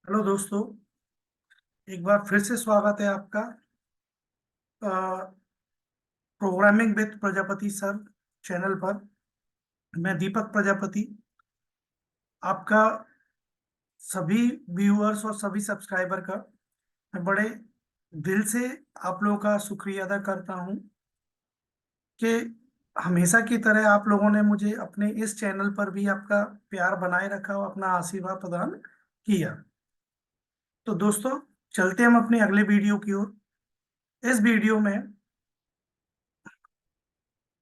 Hello दोस्तों। एक बार फिर से स्वागत है आपका programming with Prajapati sir channel पर। मैं दीपक प्रजापति आपका सभी व्यूअर्स और सभी सब्सक्राइबर का मैं बड़े दिल से आप लोगों का शुक्रिया अदा करता हूं कि हमेशा की तरह आप लोगों ने मुझे अपने इस चैनल पर भी आपका प्यार बनाए रखा और अपना आशीर्वाद प्रदान किया। तो दोस्तों, चलते हम अपने अगले वीडियो की ओर। इस वीडियो में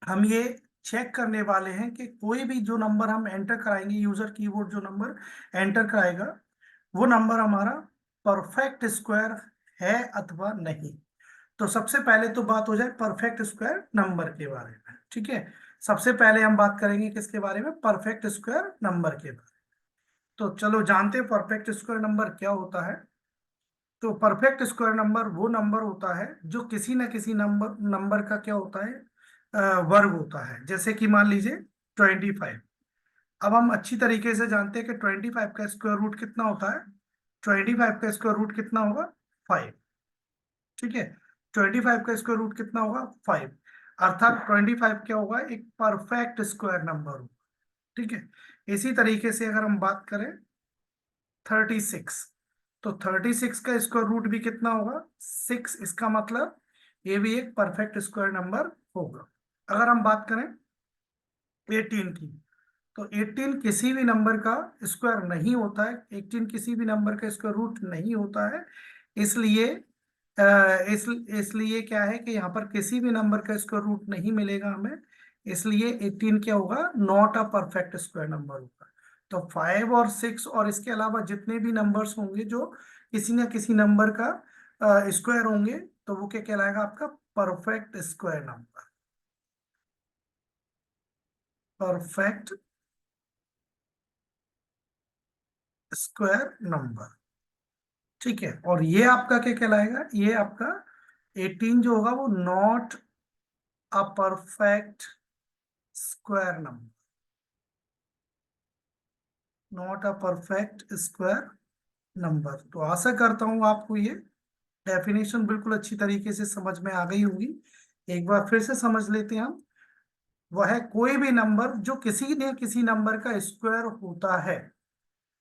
हम ये चेक करने वाले हैं कि कोई भी जो नंबर हम एंटर कराएंगे, यूजर कीबोर्ड जो नंबर एंटर कराएगा वो नंबर हमारा परफेक्ट स्क्वायर है अथवा नहीं। तो सबसे पहले तो बात हो जाए परफेक्ट स्क्वायर नंबर के बारे में। ठीक है, सबसे पहले हम बात करेंगे किसके बारे में? परफेक्ट स्क्वायर नंबर के बारे में। तो चलो जानते हैं परफेक्ट स्क्वायर नंबर क्या होता है। तो परफेक्ट स्क्वायर नंबर वो नंबर होता है जो किसी ना किसी नंबर नंबर का क्या होता है, वर्ग होता है। जैसे कि मान लीजिए 25। अब हम अच्छी तरीके से जानते हैं कि 25 का स्क्वायर रूट कितना होता है। 25 का स्क्वायर रूट कितना होगा? 5। ठीक है, 25 का स्क्वायर रूट कितना होगा? 5। अर्थात 25 क्या होगा? एक परफेक्ट स्क्वायर नंबर होगा। ठीक है, इसी तरीके से अगर हम बात करें 36, तो 36 का स्क्वायर रूट भी कितना होगा? 6। इसका मतलब ये भी एक परफेक्ट स्क्वायर नंबर होगा। अगर हम बात करें 18 की, तो 18 किसी भी नंबर का स्क्वायर नहीं होता है। 18 किसी भी नंबर का स्क्वायर रूट नहीं होता है। इसलिए इसलिए क्या है कि यहाँ पर किसी भी नंबर का स्क्वायर रूट नहीं मिलेगा हमें। इसलिए 18 क्या होगा? Not a perfect square number होगा। तो 5 और 6 और इसके अलावा जितने भी नंबर्स होंगे जो किसी न किसी नंबर का स्क्वायर होंगे, तो वो क्या कहलाएगा? आपका perfect square number. Perfect square number. ठीक है, और ये आपका क्या कहलाएगा? ये आपका 18 जो होगा वो not a perfect square number. Not a perfect square number. तो आशा करता हूं आपको ये डेफिनेशन बिल्कुल अच्छी तरीके से समझ में आ गई होगी। एक बार फिर से समझ लेते हैं हम। वह है कोई भी नंबर जो किसी न किसी नंबर का स्क्वायर होता है,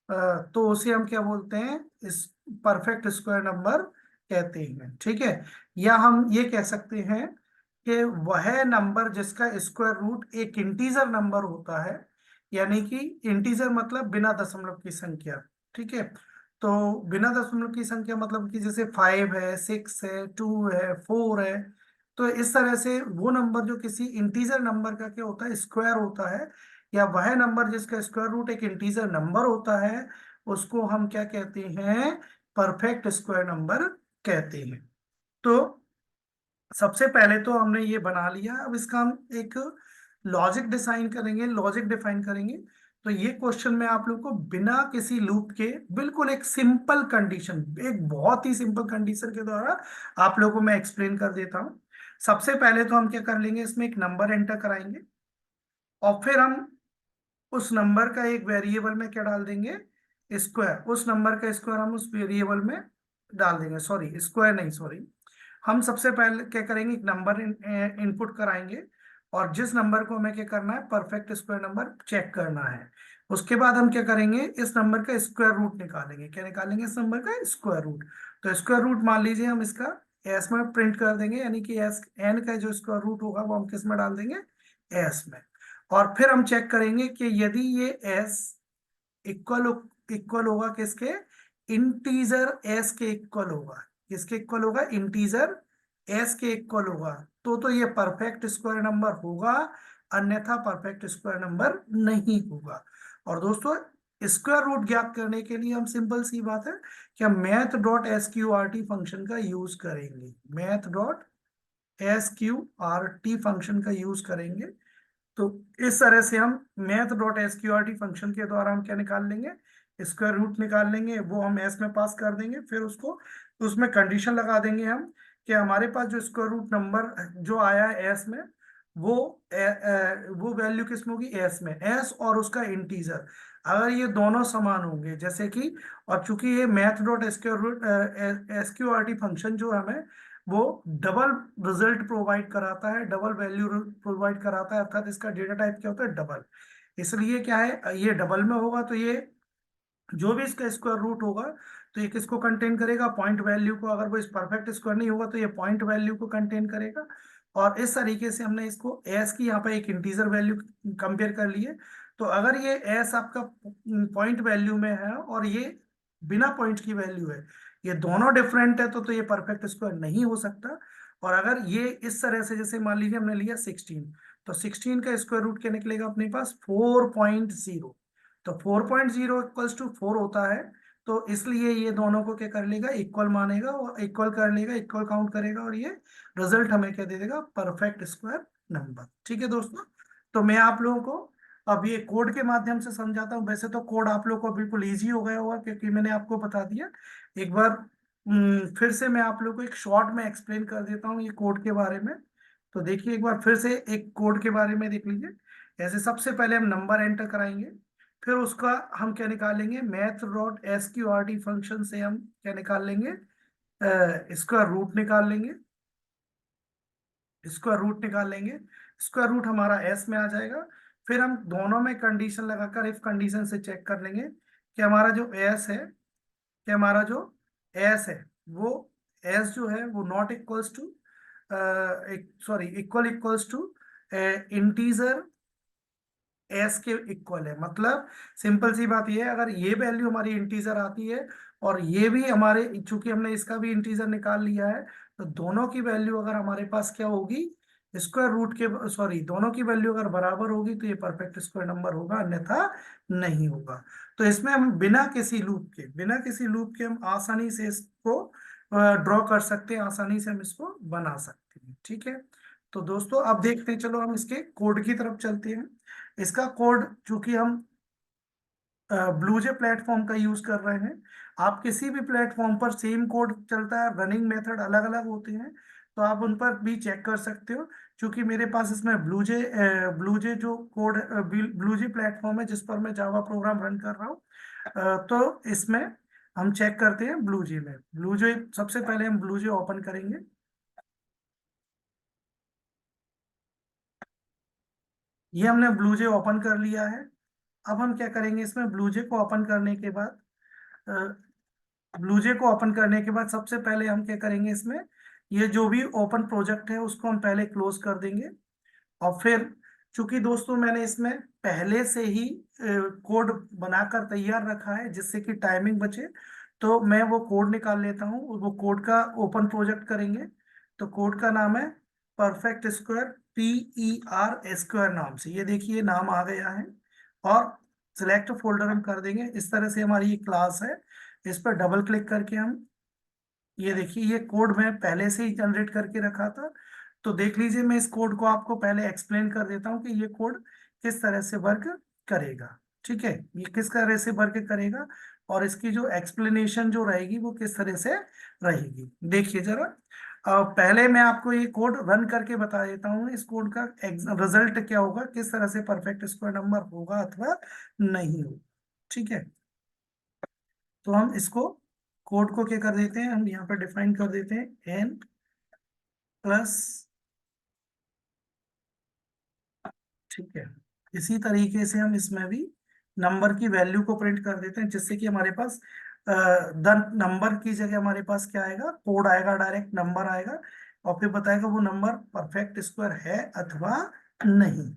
तो उसे हम क्या बोलते हैं? इस परफेक्ट स्क्वायर नंबर कहते हैं। ठीक है, या हम ये कह सकते हैं कि वह नंबर जिसका स्क्वायर रूट एक इंटीजर नंबर होता है, यानी कि इंटीजर मतलब बिना दशमलव की संख्या। ठीक है, तो बिना दशमलव की संख्या मतलब कि जैसे 5 है, 6 है, 2 है, 4 है। तो इस तरह से वो नंबर जो किसी इंटीजर नंबर का क्या होता है? स्क्वायर होता है, या वह नंबर जिसका स्क्वायर रूट एक इंटीजर नंबर होता है, उसको हम क्या कहते हैं? परफेक्ट स्क्वायर नंबर कहते हैं। तो सबसे पहले तो हमने ये बना लिया। अब इसका हम एक लॉजिक डिजाइन करेंगे, लॉजिक डिफाइन करेंगे। तो ये क्वेश्चन में आप लोग को बिना किसी लूप के बिल्कुल एक सिंपल कंडीशन, एक बहुत ही सिंपल कंडीशन के द्वारा आप लोगों को मैं एक्सप्लेन कर देता हूं। सबसे पहले तो हम क्या कर लेंगे, इसमें एक नंबर एंटर कराएंगे और फिर हम उस नंबर का एक वेरिएबल में क्या डाल देंगे? स्क्वायर। उस नंबर का स्क्वायर हम उस वेरिएबल में डाल देंगे। सॉरी, स्क्वायर नहीं, सॉरी। हम सबसे पहले क्या करेंगे? एक नंबर इनपुट कराएंगे और जिस नंबर को हमें क्या करना है? परफेक्ट स्क्वायर नंबर चेक करना है। उसके बाद हम क्या करेंगे? इस नंबर का स्क्वायर रूट निकालेंगे। क्या निकालेंगे? इस नंबर का स्क्वायर रूट। तो स्क्वायर रूट मान लीजिए हम इसका एस में प्रिंट कर देंगे, यानी कि एस एन का जो स्क्वायर रूट होगा वो हम किस में डाल देंगे? एस में। और फिर हम चेक करेंगे कि यदि ये एस इक्वल इक्वल होगा किसके? इंटीजर एस के इक्वल होगा। किसके इक्वल होगा? इंटीजर एस के इक्वल होगा। तो ये परफेक्ट स्क्वायर नंबर होगा, अन्यथा परफेक्ट स्क्वायर नंबर नहीं होगा। और दोस्तों, स्क्वायर रूट ज्ञात करने के लिए हम सिंपल सी बात है कि हम math dot S Q R T function का यूज करेंगे। Math dot S Q R T function का यूज करेंगे। तो इस तरह से हम मैथ डॉट एसक्यूआरटी फंक्शन के द्वारा हम क्या निकाल लेंगे? स्क्वायर रूट निकाल लेंगे। वो हम एस में पास कर देंगे, फिर उसको उसमें कंडीशन लगा देंगे हम कि हमारे पास जो स्क्वायर रूट नंबर जो आया है एस में, वो वो वैल्यू किस में होगी? एस में। एस और उसका इंटीजर। अगर ये दोनों समान होंगे, जैसे कि, और चूंकि ये मैथ डॉट एसक्यूआरटी फंक्शन जो हमें वो डबल रिजल्ट प्रोवाइड कराता है, डबल वैल्यू प्रोवाइड कराता है, अर्थात इसका डेटा टाइप क्या होता है, डबल। इसलिए क्या है, ये डबल में होगा तो ये जो भी इसका स्क्वायर रूट होगा तो ये किसको कंटेन करेगा, पॉइंट वैल्यू को। अगर वो इस परफेक्ट स्क्वायर नहीं होगा तो ये पॉइंट वैल्यू को कंटेन करेगा। और इस तरीके से हमने इसको एस की यहाँ पे एक इंटीजर वैल्यू कंपेयर कर लिए। तो अगर ये एस आपका पॉइंट वैल्यू में है और ये बिना पॉइंट की वैल्यू है, ये दोनों डिफरेंट है, तो ये परफेक्ट स्क्वायर नहीं हो सकता। और अगर ये इस तरह से, जैसे मान लीजिए हमने लिया 16, तो 16 का स्क्वायर रूट क्या निकलेगा अपने पास, 4.0। तो 4.0 इक्वल्स टू 4 होता है। तो इसलिए ये दोनों को क्या कर लेगा, इक्वल मानेगा और इक्वल कर लेगा, इक्वल काउंट करेगा, और ये रिजल्ट हमें क्या दे देगा, परफेक्ट स्क्वायर नंबर। ठीक है दोस्तों, तो मैं आप लोगों को अब ये कोड के माध्यम से समझाता हूँ। वैसे तो कोड आप लोग को बिल्कुल इजी हो गया होगा क्योंकि मैंने आपको बता दिया। एक बार फिर से मैं आप लोग को एक शॉर्ट में एक्सप्लेन कर देता हूँ ये कोड के बारे में। तो देखिए, एक बार फिर से एक कोड के बारे में देख लीजिए। ऐसे सबसे पहले हम नंबर एंटर कराएंगे, फिर उसका हम क्या निकालेंगे, मैथ डॉट एसक्यूआरटी फंक्शन से हम क्या निकाल लेंगे, इसका रूट निकाल लेंगे। स्क्वायर रूट निकाल लेंगे, स्क्वायर रूट हमारा एस में आ जाएगा। फिर हम दोनों में कंडीशन लगाकर इफ कंडीशन से चेक कर लेंगे कि हमारा जो एस है, कि हमारा जो एस है वो, एस जो है वो not equals to, sorry, equals to integer s के इक्वल है। मतलब सिंपल सी बात ये है, अगर ये वैल्यू हमारी इंटीजर आती है और ये भी हमारे, चूंकि हमने इसका भी इंटीजर निकाल लिया है, तो दोनों की वैल्यू अगर हमारे पास क्या होगी, स्क्वायर रूट के, सॉरी, दोनों की वैल्यू अगर बराबर होगी तो ये परफेक्ट स्क्वायर नंबर होगा, अन्यथा नहीं होगा। तो इसमें हम बिना किसी लूप के हम आसानी से इसको ड्रॉ कर सकते हैं, आसानी से हम इसको बना सकते हैं। ठीक है, तो दोस्तों अब देखते हैं, चलो हम इसके कोड की तरफ चलते हैं। इसका कोड, चूंकि हम ब्लूजे प्लेटफॉर्म का यूज कर रहे हैं, आप किसी भी प्लेटफॉर्म पर सेम कोड चलता है, रनिंग मेथड अलग अलग होते हैं, तो आप उन पर भी चेक कर सकते हो। क्योंकि मेरे पास इसमें ब्लूजे जो कोड, ब्लूजे प्लेटफॉर्म है जिस पर मैं जावा प्रोग्राम रन कर रहा हूँ, तो इसमें हम चेक करते हैं ब्लूजे में। ब्लूजे सबसे पहले हम ब्लूजे ओपन करेंगे। ये हमने ब्लूजे ओपन कर लिया है। अब हम क्या करेंगे, इसमें ब्लूजे को ओपन करने के बाद, ब्लूजे को ओपन करने के बाद सबसे पहले हम क्या करेंगे, इसमें ये जो भी ओपन प्रोजेक्ट है उसको हम पहले क्लोज कर देंगे। और फिर, चूंकि दोस्तों मैंने इसमें पहले से ही कोड बनाकर तैयार रखा है जिससे कि टाइमिंग बचे, तो मैं वो कोड निकाल लेता हूँ। वो कोड का ओपन प्रोजेक्ट करेंगे। तो कोड का नाम है परफेक्ट स्क्वायर, PER स्क्वायर नाम से, ये देखिए नाम आ गया है। और सिलेक्ट फोल्डर हम कर देंगे। इस तरह से हमारी ये क्लास है, इस पर डबल क्लिक करके हम, ये देखिए ये कोड मैं पहले से ही जनरेट करके रखा था। तो देख लीजिए, मैं इस कोड को आपको पहले एक्सप्लेन कर देता हूँ कि ये कोड किस तरह से वर्क करेगा। ठीक है, ये किस तरह से वर्क करेगा और इसकी जो एक्सप्लेनेशन जो रहेगी वो किस तरह से रहेगी, देखिए जरा। पहले मैं आपको ये कोड रन करके बता देता हूँ, इस कोड का रिजल्ट क्या होगा, किस तरह से परफेक्ट स्क्वायर नंबर होगा अथवा नहीं होगा। ठीक है, तो हम इसको, कोड को क्या कर देते हैं, हम यहाँ पर डिफाइन कर देते हैं n प्लस, ठीक है। इसी तरीके से हम इसमें भी नंबर की वैल्यू को प्रिंट कर देते हैं जिससे कि हमारे पास द नंबर की जगह हमारे पास क्या आएगा, कोड आएगा, डायरेक्ट नंबर आएगा। और फिर बताएगा वो नंबर परफेक्ट स्क्वायर है अथवा नहीं।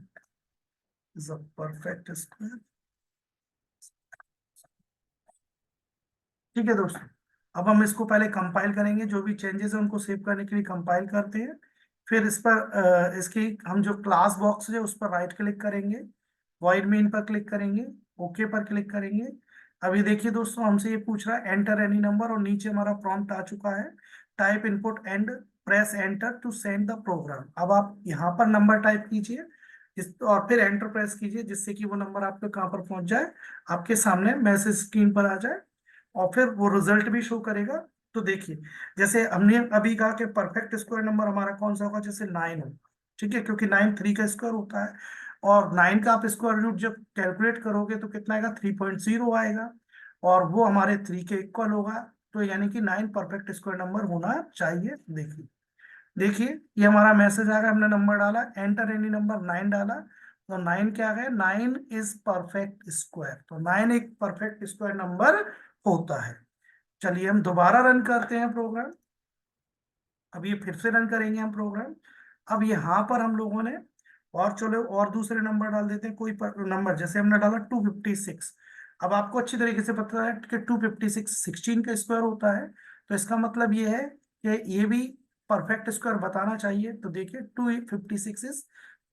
परफेक्ट स्क्वायर, ठीक है दोस्तों। अब हम इसको पहले कंपाइल करेंगे, जो भी चेंजेस है उनको सेव करने के लिए कंपाइल करते हैं। फिर इस पर इसकी हम जो क्लास बॉक्स है उस पर राइट क्लिक करेंगे, वॉइड मेन पर क्लिक करेंगे, ओके पर क्लिक करेंगे। अभी देखिए दोस्तों, हमसे ये पूछ रहा है एंटर एनी नंबर, और नीचे हमारा प्रॉम्प्ट आ चुका है, type input and press enter to send the program. अब आप यहाँ पर नंबर टाइप कीजिए, इस और फिर एंटर प्रेस कीजिए जिससे कि वो नंबर आपके कहाँ पर पहुंच जाए, आपके सामने मैसेज स्क्रीन पर आ जाए। और फिर वो रिजल्ट भी शो करेगा। तो देखिए, जैसे हमने अभी कहा कि परफेक्ट स्क्वायर नंबर हमारा कौन सा होगा, जैसे 9 हो, ठीक है, क्योंकि 9 3 का स्क्वायर होता है। और 9 का आप स्क्वायर रूट जब कैलकुलेट करोगे तो कितना आएगा, 3.0 आएगा, और वो हमारे 3 के इक्वल होगा। तो यानी कि 9 परफेक्ट स्क्वायर नंबर होना चाहिए। देखिए देखिए ये हमारा मैसेज आ गया, हमने नंबर डाला, एंटर एनी नंबर 9 डाला, तो 9 क्या आ गया, 9 इज परफेक्ट स्क्वायर। तो 9 एक परफेक्ट स्क्वायर नंबर होता है। चलिए हम दोबारा रन करते हैं प्रोग्राम। अब ये फिर से रन करेंगे हम प्रोग्राम। अब यहाँ पर हम लोगों ने और चलो और दूसरे नंबर डाल देते हैं, कोई नंबर, जैसे हमने डाला 256। अब आपको अच्छी तरीके से पता है कि 256 16 का स्क्वायर होता है, तो इसका मतलब ये है कि ये भी परफेक्ट स्क्वायर बताना चाहिए। तो देखिए 256 इज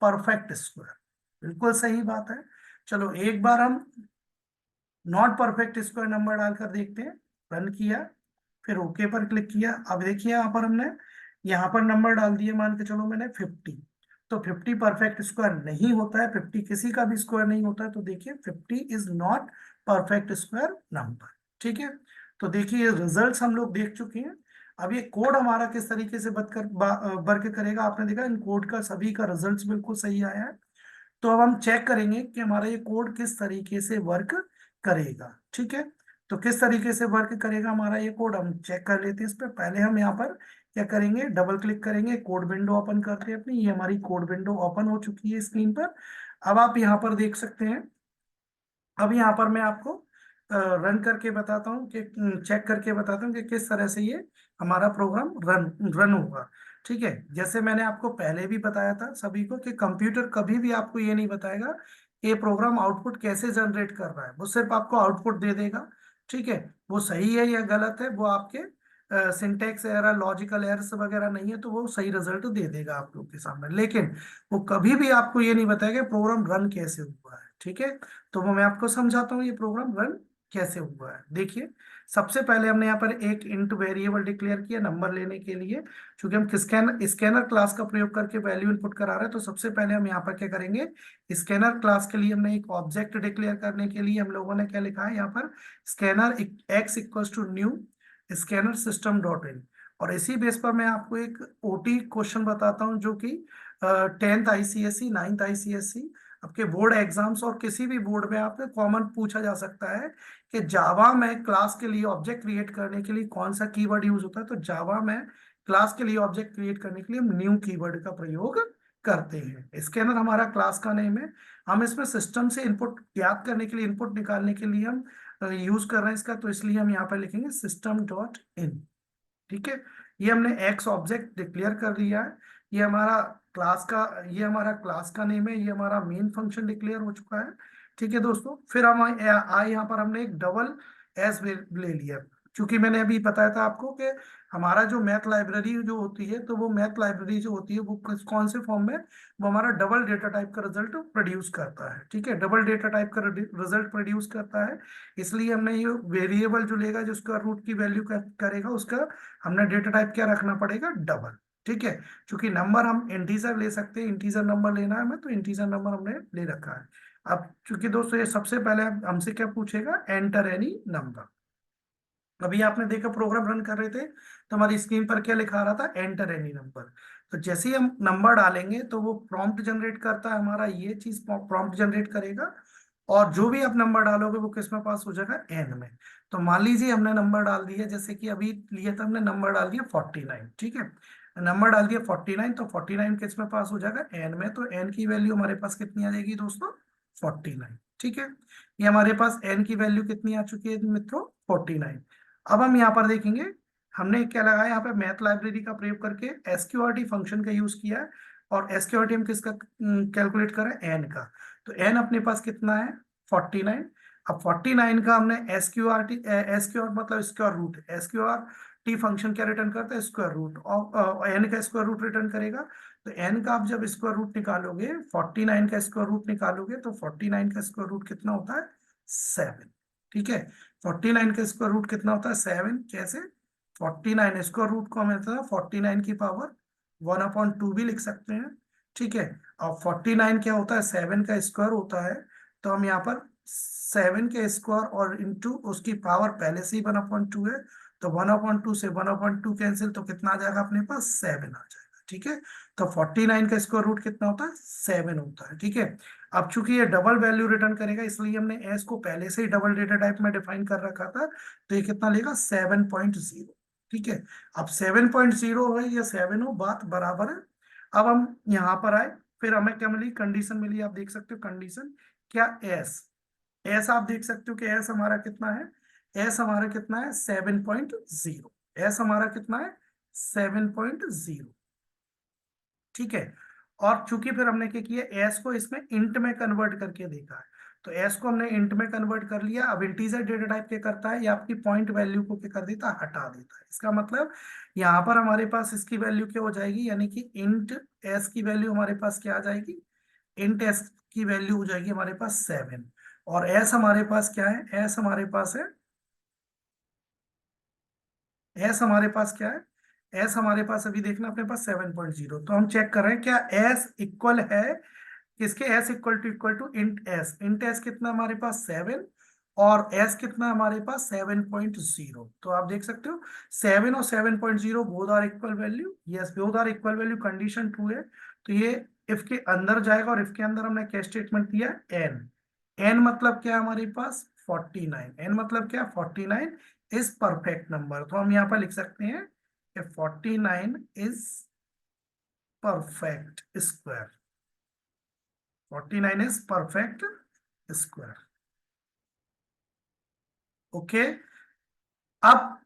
परफेक्ट स्क्वायर, बिल्कुल सही बात है। चलो एक बार हम नॉट परफेक्ट स्क्वायर नंबर डालकर देखते हैं। रन किया, फिर ओके पर क्लिक किया। अब देखिए यहाँ पर हमने यहाँ पर नंबर डाल दिए, मान के चलो मैंने 50। तो 50 परफेक्ट स्क्वायर नहीं होता है, 50 किसी का भी स्क्वायर नहीं होता है। तो देखिए 50 is not perfect square number. ठीक है, तो देखिए रिजल्ट्स हम लोग देख चुके हैं। अब ये कोड हमारा किस तरीके से वर्क करेगा, आपने देखा इन कोड का सभी का रिजल्ट्स बिल्कुल सही आया है। तो अब हम चेक करेंगे कि हमारा ये कोड किस तरीके से वर्क करेगा। ठीक है, तो किस तरीके से वर्क करेगा हमारा ये कोड, हम चेक कर लेते हैं। इस पे पहले हम यहाँ पर क्या करेंगे, डबल क्लिक करेंगे, कोड विंडो ओपन करते हैं अपनी। ये हमारी कोड विंडो ओपन हो चुकी है स्क्रीन पर। अब आप यहाँ पर देख सकते हैं। अब यहाँ पर मैं आपको रन करके बताता हूँ कि चेक करके बताता हूँ कि किस तरह से ये हमारा प्रोग्राम रन रन होगा। ठीक है, जैसे मैंने आपको पहले भी बताया था सभी को कि कंप्यूटर कभी भी आपको ये नहीं बताएगा कि ये प्रोग्राम आउटपुट कैसे जनरेट कर रहा है, वो सिर्फ आपको आउटपुट दे देगा। ठीक है, वो सही है या गलत है वो आपके सिंटेक्स एरर, लॉजिकल एरर्स वगैरह नहीं है तो वो सही रिजल्ट दे देगा आप लोग के सामने, लेकिन वो कभी भी आपको ये नहीं बताएगा प्रोग्राम रन कैसे हुआ है। ठीक है, तो वो मैं आपको समझाता हूँ ये प्रोग्राम रन कैसे हुआ है। देखिए सबसे पहले हमने यहाँ पर एक इंट वेरिएबल डिक्लेयर किया नंबर लेने के लिए। क्योंकि हम स्कैनर क्लास का प्रयोग करके वैल्यू इनपुट करा रहे हैं, तो सबसे पहले हम यहाँ पर क्या करेंगे, स्कैनर क्लास के लिए हमने एक ऑब्जेक्ट डिक्लेयर करने के लिए हम लोगों ने क्या लिखा है यहाँ पर, scanner x equals to new scanner system dot in. और इसी बेस पर मैं आपको एक ओटी क्वेश्चन बताता हूँ जो कि 10th आईसीएसई, 9th आईसीएसई, आपके बोर्ड एग्जाम्स और किसी भी बोर्ड में आपसे कॉमन पूछा जा सकता है कि जावा में क्लास के लिए ऑब्जेक्ट क्रिएट करने के लिए कौन सा कीवर्ड यूज होता है। तो जावा में क्लास के लिए ऑब्जेक्ट क्रिएट करने के लिए हम न्यू कीवर्ड का प्रयोग करते हैं। स्कैनर हमारा क्लास का नेम है। हम इसमें सिस्टम से इनपुट ज्ञात करने के लिए, इनपुट निकालने के लिए हम यूज कर रहे हैं इसका, तो इसलिए हम यहाँ पर लिखेंगे सिस्टम डॉट इन। ठीक है, ये हमने एक्स ऑब्जेक्ट डिक्लेयर कर दिया है। ये हमारा क्लास का ये हमारा क्लास का नेम है, ये हमारा मेन फंक्शन डिक्लेयर हो चुका है। ठीक है दोस्तों, फिर हम आए यहाँ पर हमने एक डबल एस ले लिया। क्योंकि मैंने अभी बताया था आपको कि हमारा जो मैथ लाइब्रेरी जो होती है, तो वो मैथ लाइब्रेरी जो होती है वो कौन से फॉर्म में, वो हमारा डबल डेटा टाइप का रिजल्ट प्रोड्यूस करता है। ठीक है, डबल डेटा टाइप का रिजल्ट प्रोड्यूस करता है, इसलिए हमने ये वेरिएबल जो लेगा, जो उसका रूट की वैल्यू करेगा, उसका हमने डेटा टाइप क्या रखना पड़ेगा, डबल। ठीक है, क्योंकि नंबर हम इंटीजर ले सकते हैं, इंटीजर नंबर लेना है हमें, तो इंटीजर नंबर हमने ले रखा है। अब चूंकि दोस्तों ये सबसे पहले हमसे क्या पूछेगा, एंटर एनी नंबर। अभी आपने देखा प्रोग्राम रन कर रहे थे तो हमारी स्क्रीन पर क्या लिखा रहा था, एंटर एनी नंबर। तो जैसे ही हम नंबर डालेंगे तो वो प्रॉम्प्ट जनरेट करता है, हमारा ये चीज प्रॉम्प्ट जनरेट करेगा। और जो भी आप नंबर डालोगे वो किस में पास हो जाएगा, एन में। तो मान लीजिए हमने नंबर डाल दिया, जैसे कि अभी लिया था हमने, नंबर डाल दिया 49। ठीक है, नंबर डाल दिया 49, तो 49 किस में पास हो जाएगा, एन में। तो एन की वैल्यू हमारे पास कितनी आ जाएगी दोस्तों, 49। ठीक है, ये हमारे पास एन की वैल्यू कितनी आ चुकी है मित्रों, 49। अब हम यहाँ पर देखेंगे, हमने क्या लगाया यहाँ पे, मैथ लाइब्रेरी का प्रयोग करके एसक्यूआरटी फंक्शन का यूज किया है। और एसक्यूआरटी हम किसका कैलकुलेट करें, एन का। तो एन अपने पास कितना है, 49। अब 49 का हमने एसक्यूआरटी, एसक्यूआर मतलब square root, SQR T function क्या रिटर्न करता है, स्क्वायर रूट, और एन का स्क्वायर रूट रिटर्न करेगा। तो एन का आप जब स्क्वायर रूट निकालोगे, 49 का स्क्वायर रूट निकालोगे, तो 49 का स्क्वायर रूट कितना होता है, 7। ठीक है, 49 का स्क्वायर रूट कितना होता है, 7। कैसे, 49 स्क्वायर रूट को हमें 49 की पावर 1/2 भी लिख सकते हैं। ठीक है, और 49 क्या होता है, 7 का स्क्वायर होता है। तो हम यहाँ पर 7 के स्क्वायर और इंटू उसकी पावर पहले से ही 1/2 है, तो 1/2 से 1/2 कैंसिल, तो कितना आ जाएगा अपने पास, 7 आ जाएगा। ठीक है। तो 49 का स्क्वायर रूट कितना होता है, 7 होता है। ठीक है। अब चूंकि ये डबल वैल्यू रिटर्न करेगा, इसलिए हमने एस को पहले से ही डबल डेटा टाइप में डिफाइन कर रखा था, तो ये कितना लेगा, 7.0। ठीक है। अब 7.0 है या 7 हो, बात बराबर है। अब हम यहाँ पर आए, फिर हमें क्या मिली, कंडीशन मिली, आप देख सकते हो कंडीशन क्या, एस। एस आप देख सकते हो कि एस हमारा कितना है, एस हमारा कितना है, 7.0। एस हमारा कितना है, 7.0। ठीक है। और चूंकि फिर हमने क्या किया, एस को इसमें इंट में कन्वर्ट करके देखा है, तो एस को हमने इंट में कन्वर्ट कर लिया। अब इंटीजर डेटा टाइप क्या करता है, ये आपकी पॉइंट वैल्यू को क्या कर देता है, हटा देता है। इसका मतलब यहाँ पर हमारे पास इसकी वैल्यू क्या हो जाएगी, यानी कि इंट एस की वैल्यू हमारे पास क्या आ जाएगी, इंट एस की वैल्यू हो जाएगी हमारे पास 7। और एस हमारे पास क्या है, एस हमारे पास है, एस हमारे पास क्या है, एस हमारे पास अभी देखना अपने पास 7.0। तो हम चेक कर रहे हैं क्या एस इक्वल है किसके, s equal to int s. Int s कितना हमारे पास 7, और एस कितना हमारे पास 7.0। तो आप देख सकते हो 7 और 7.0 both are equal value, yes both are equal value, condition true है। तो ये इफ के अंदर जाएगा, और इफ के अंदर हमने क्या स्टेटमेंट दिया, एन। एन मतलब क्या है हमारे पास, 49। एन मतलब क्या, 49 इज परफेक्ट नंबर। तो हम यहाँ पर लिख सकते हैं 49 is perfect square. 49 is perfect square. Okay. अब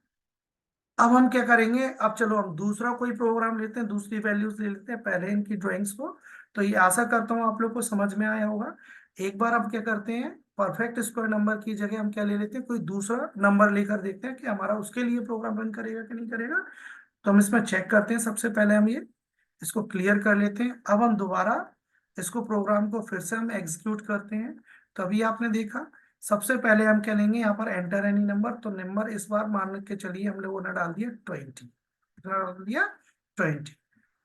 अब हम क्या करेंगे, अब चलो हम दूसरा कोई प्रोग्राम लेते हैं, दूसरी वैल्यूज ले लेते हैं पहले इनकी ड्राइंग्स को। तो ये आशा करता हूँ आप लोग को समझ में आया होगा। एक बार हम क्या करते हैं, परफेक्ट स्क्वायर नंबर की जगह हम क्या ले लेते हैं, कोई दूसरा नंबर लेकर देखते हैं कि हमारा उसके लिए प्रोग्राम रन करेगा कि नहीं करेगा। तो हम इसमें चेक करते हैं, सबसे पहले हम ये इसको क्लियर कर लेते हैं। अब हम दोबारा इसको प्रोग्राम को फिर से हम एग्जीक्यूट करते हैं। तो अभी आपने देखा, सबसे पहले हम क्या लेंगे, यहाँ पर एंटर एनी नंबर। तो नंबर इस बार मान के चलिए हम लोगों ने डाल दिया 20, कितना डाल दिया, 20।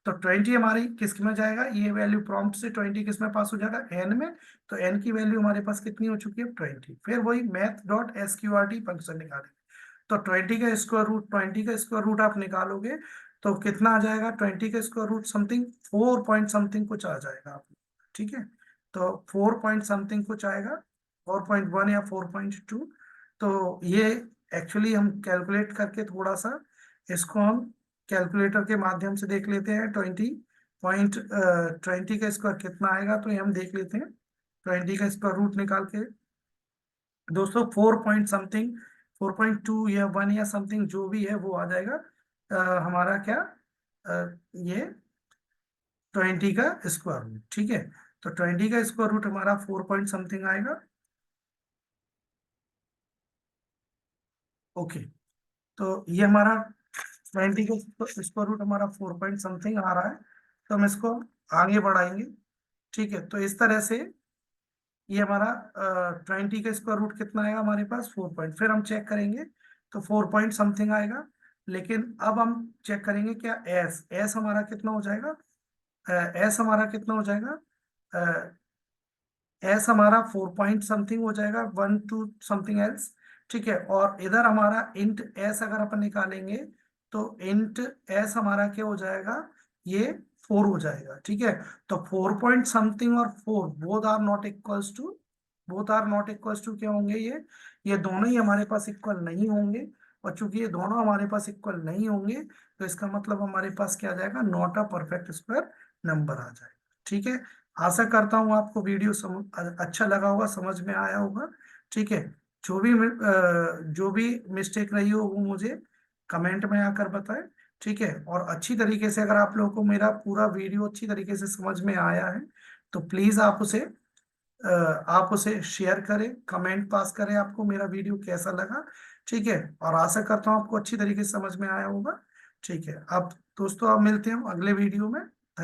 तो 20 हमारी किस में जाएगा, ये वैल्यू प्रॉम्प्ट से 20 किस में पास हो जाएगा, एन में। तो एन की वैल्यू हमारे पास कितनी हो चुकी है, 20। फिर वही मैथ डॉट एसक्यूआरटी फंक्शन निकालेंगे। तो 20 का स्क्वायर रूट, 20 का स्क्वायर रूट आप निकालोगे तो कितना आ जाएगा, 20 का square root something 4 point something कुछ आ जाएगा आप। ठीक है। तो 4 पॉइंट समथिंग कुछ आएगा, 4.1 या 4.2। तो ये एक्चुअली हम कैलकुलेट करके थोड़ा सा इसको हम कैलकुलेटर के माध्यम से देख लेते हैं। 20 का स्क्वायर कितना आएगा, तो ये हम देख लेते हैं। 20 का स्क्वायर रूट निकाल के दोस्तों 4 पॉइंट समथिंग, 4.2 या 1 या समथिंग जो भी है वो आ जाएगा। हमारा क्या, ये 20 का स्क्वायर रूट। ठीक है। तो 20 का स्क्वायर रूट हमारा 4 पॉइंट समथिंग आएगा। ओके। तो ये हमारा 20 का स्क्वायर रूट हमारा 4 पॉइंट समथिंग आ रहा है। तो हम इसको आगे बढ़ाएंगे। ठीक है। तो इस तरह से ये हमारा 20 का स्क्वायर रूट कितना आएगा हमारे पास, 4 पॉइंट। फिर हम चेक करेंगे तो 4 पॉइंट समथिंग आएगा। लेकिन अब हम चेक करेंगे क्या एस, एस हमारा कितना हो जाएगा, एस हमारा कितना हो जाएगा, एस हमारा 4 पॉइंट समथिंग हो जाएगा, 1 2 समथिंग एल्स। ठीक है। और इधर हमारा इंट एस अगर अपन निकालेंगे, तो इंट एस हमारा क्या हो जाएगा, ये 4 हो जाएगा। ठीक है। तो 4 पॉइंट समथिंग और 4 both are not equals to, both are not equals to क्या होंगे, ये दोनों ही हमारे पास इक्वल नहीं होंगे। और चूंकि ये दोनों हमारे पास इक्वल नहीं होंगे, तो इसका मतलब हमारे पास क्या आ जाएगा, not a perfect square number आ जाएगा। ठीक है। आशा करता हूँ आपको वीडियो अच्छा लगा होगा, समझ में आया होगा। ठीक है। जो भी मिस्टेक रही हो वो मुझे कमेंट में आकर बताएं। ठीक है। और अच्छी तरीके से अगर आप लोगों को मेरा पूरा वीडियो अच्छी तरीके से समझ में आया है, तो प्लीज आप उसे शेयर करें, कमेंट पास करें आपको मेरा वीडियो कैसा लगा। ठीक है। और आशा करता हूँ आपको अच्छी तरीके से समझ में आया होगा। ठीक है। अब दोस्तों आप मिलते हैं अगले वीडियो में।